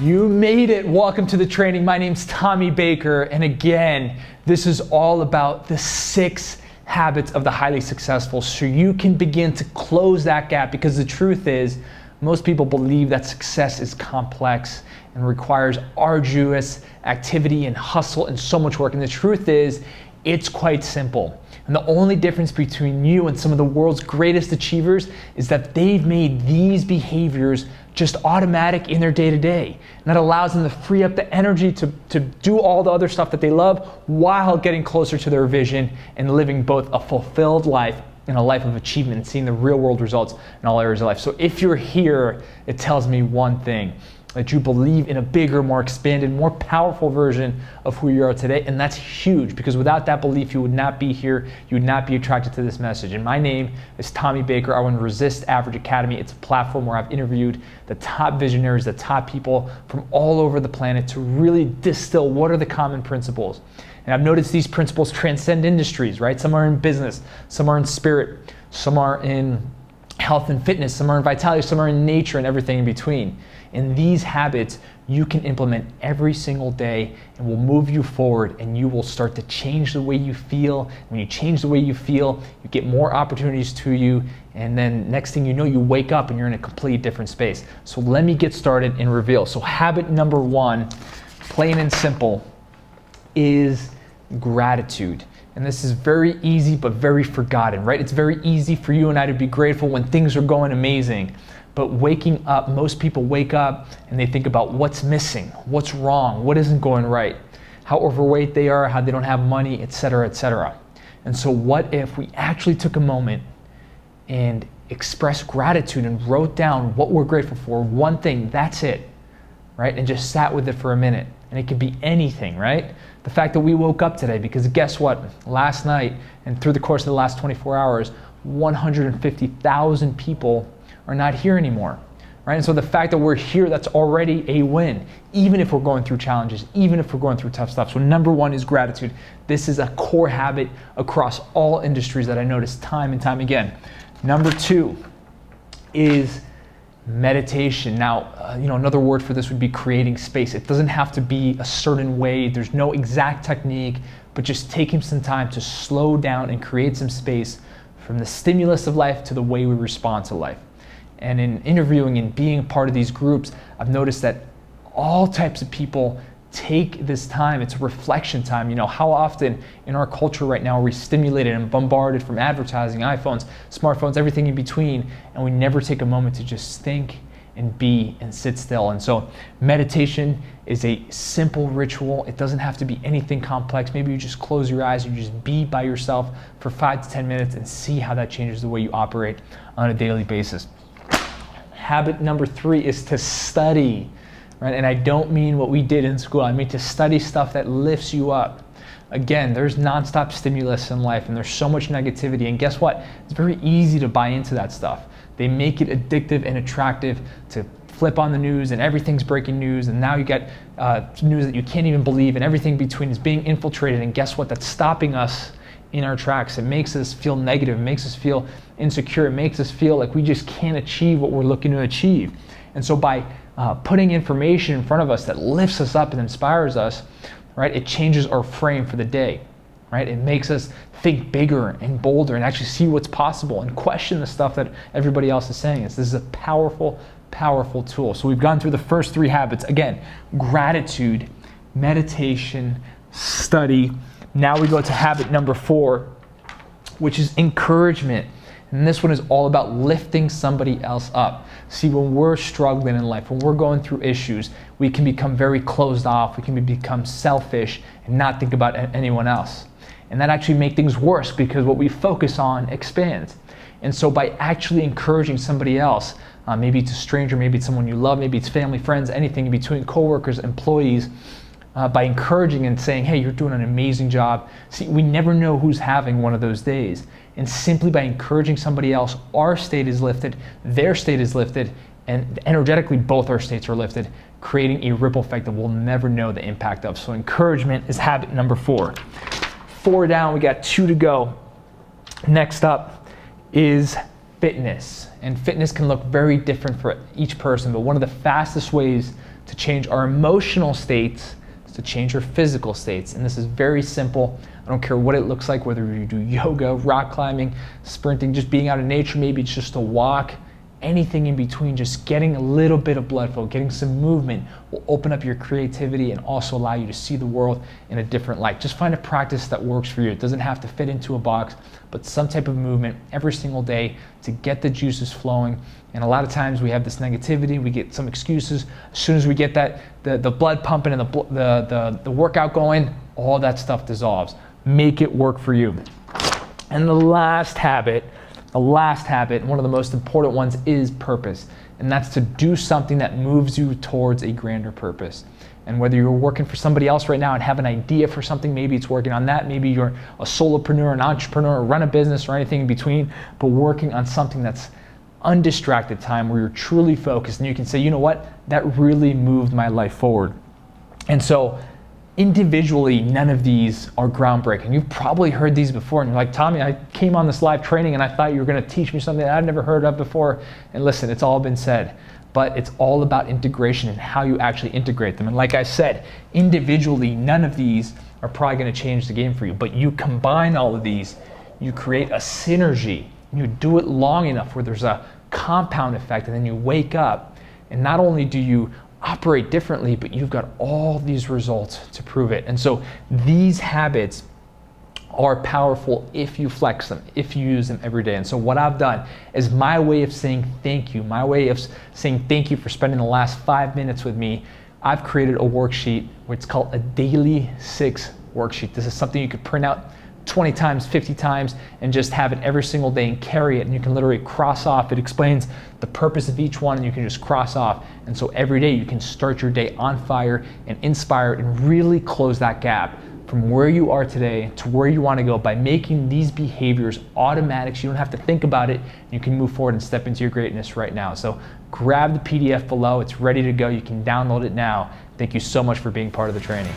You made it. Welcome to the training. My name's Tommy Baker, and again, this is all about the 6 habits of the highly successful so you can begin to close that gap, because the truth is most people believe that success is complex and requires arduous activity and hustle and so much work, and the truth is it's quite simple. And the only difference between you and some of the world's greatest achievers is that they've made these behaviors just automatic in their day-to-day. And that allows them to free up the energy to do all the other stuff that they love while getting closer to their vision and living both a fulfilled life and a life of achievement and seeing the real world results in all areas of life. So if you're here, it tells me one thing: that you believe in a bigger, more expanded, more powerful version of who you are today. And that's huge, because without that belief, you would not be here. You would not be attracted to this message. And my name is Tommy Baker. I run Resist Average Academy. It's a platform where I've interviewed the top visionaries, the top people from all over the planet to really distill what are the common principles. And I've noticed these principles transcend industries, right? Some are in business, some are in spirit, some are in health and fitness, some are in vitality, some are in nature, and everything in between. And these habits you can implement every single day and will move you forward, and you will start to change the way you feel. When you change the way you feel, you get more opportunities to you, and then next thing you know, you wake up and you're in a completely different space. So let me get started and reveal. So habit number 1, plain and simple, is gratitude. And this is very easy but very forgotten, right? It's very easy for you and I to be grateful when things are going amazing. But waking up, most people wake up and they think about what's missing, what's wrong, what isn't going right, how overweight they are, how they don't have money, etc., etc. And so what if we actually took a moment and expressed gratitude and wrote down what we're grateful for, one thing, that's it, right? And just sat with it for a minute. And it could be anything, right? The fact that we woke up today, because guess what? Last night and through the course of the last 24 hours, 150,000 people are not here anymore, right? And so the fact that we're here, that's already a win, even if we're going through challenges, even if we're going through tough stuff. So number 1 is gratitude. This is a core habit across all industries that I notice time and time again. Number 2 is meditation. Now, another word for this would be creating space. It doesn't have to be a certain way. There's no exact technique, but just taking some time to slow down and create some space from the stimulus of life to the way we respond to life. And in interviewing and being a part of these groups, I've noticed that all types of people take this time. It's a reflection time. How often in our culture right now are we stimulated and bombarded from advertising, iPhones, smartphones, everything in between, and we never take a moment to just think and be and sit still. And so meditation is a simple ritual. It doesn't have to be anything complex. Maybe you just close your eyes and you just be by yourself for 5 to 10 minutes and see how that changes the way you operate on a daily basis. Habit number 3 is to study, right? And I don't mean what we did in school. I mean to study stuff that lifts you up. Again, there's nonstop stimulus in life and there's so much negativity. And guess what? It's very easy to buy into that stuff. They make it addictive and attractive to flip on the news and everything's breaking news. And now you get news that you can't even believe, and everything between is being infiltrated. And guess what? That's stopping us in our tracks. It makes us feel negative. It makes us feel insecure. It makes us feel like we just can't achieve what we're looking to achieve. And so by putting information in front of us that lifts us up and inspires us, right, it changes our frame for the day, right? It makes us think bigger and bolder and actually see what's possible and question the stuff that everybody else is saying. This is a powerful, powerful tool. So we've gone through the first 3 habits. Again, gratitude, meditation, study. Now we go to habit number 4, which is encouragement. And this one is all about lifting somebody else up. See, when we're struggling in life, when we're going through issues, we can become very closed off. We can become selfish and not think about anyone else. And that actually makes things worse, because what we focus on expands. And so by actually encouraging somebody else, maybe it's a stranger, maybe it's someone you love, maybe it's family, friends, anything in between, coworkers, employees, by encouraging and saying, hey, you're doing an amazing job. See, we never know who's having one of those days. And simply by encouraging somebody else, our state is lifted, their state is lifted, and energetically both our states are lifted, creating a ripple effect that we'll never know the impact of. So encouragement is habit number 4. 4 down, we got 2 to go. Next up is fitness. And fitness can look very different for each person, but one of the fastest ways to change our emotional states, to change our physical states. And this is very simple. I don't care what it looks like, whether you do yoga, rock climbing, sprinting, just being out in nature, maybe it's just a walk, anything in between, just getting a little bit of blood flow, getting some movement will open up your creativity and also allow you to see the world in a different light. Just find a practice that works for you. It doesn't have to fit into a box, but some type of movement every single day to get the juices flowing. And a lot of times we have this negativity, we get some excuses. As soon as we get that, the blood pumping and the workout going, all that stuff dissolves. Make it work for you. And the last habit, and one of the most important ones, is purpose. And that's to do something that moves you towards a grander purpose. And whether you're working for somebody else right now and have an idea for something, maybe it's working on that, maybe you're a solopreneur, an entrepreneur, or run a business or anything in between, but working on something that's undistracted time where you're truly focused and you can say, you know what, that really moved my life forward. And so individually, none of these are groundbreaking. You've probably heard these before and you're like, Tommy, I came on this live training and I thought you were going to teach me something that I've never heard of before. And listen, it's all been said, but it's all about integration and how you actually integrate them. And like I said, individually, none of these are probably going to change the game for you, but you combine all of these, you create a synergy. You do it long enough where there's a compound effect, and then you wake up and not only do you operate differently, but you've got all these results to prove it. And so these habits are powerful if you flex them, if you use them every day. And so what I've done is my way of saying thank you, my way of saying thank you for spending the last 5 minutes with me. I've created a worksheet where it's called a Daily 6 worksheet. This is something you could print out 20 times, 50 times, and just have it every single day and carry it. And you can literally cross off. It explains the purpose of each one and you can just cross off. And so every day you can start your day on fire and inspired and really close that gap from where you are today to where you want to go by making these behaviors automatic. So you don't have to think about it. You can move forward and step into your greatness right now. So grab the PDF below. It's ready to go. You can download it now. Thank you so much for being part of the training.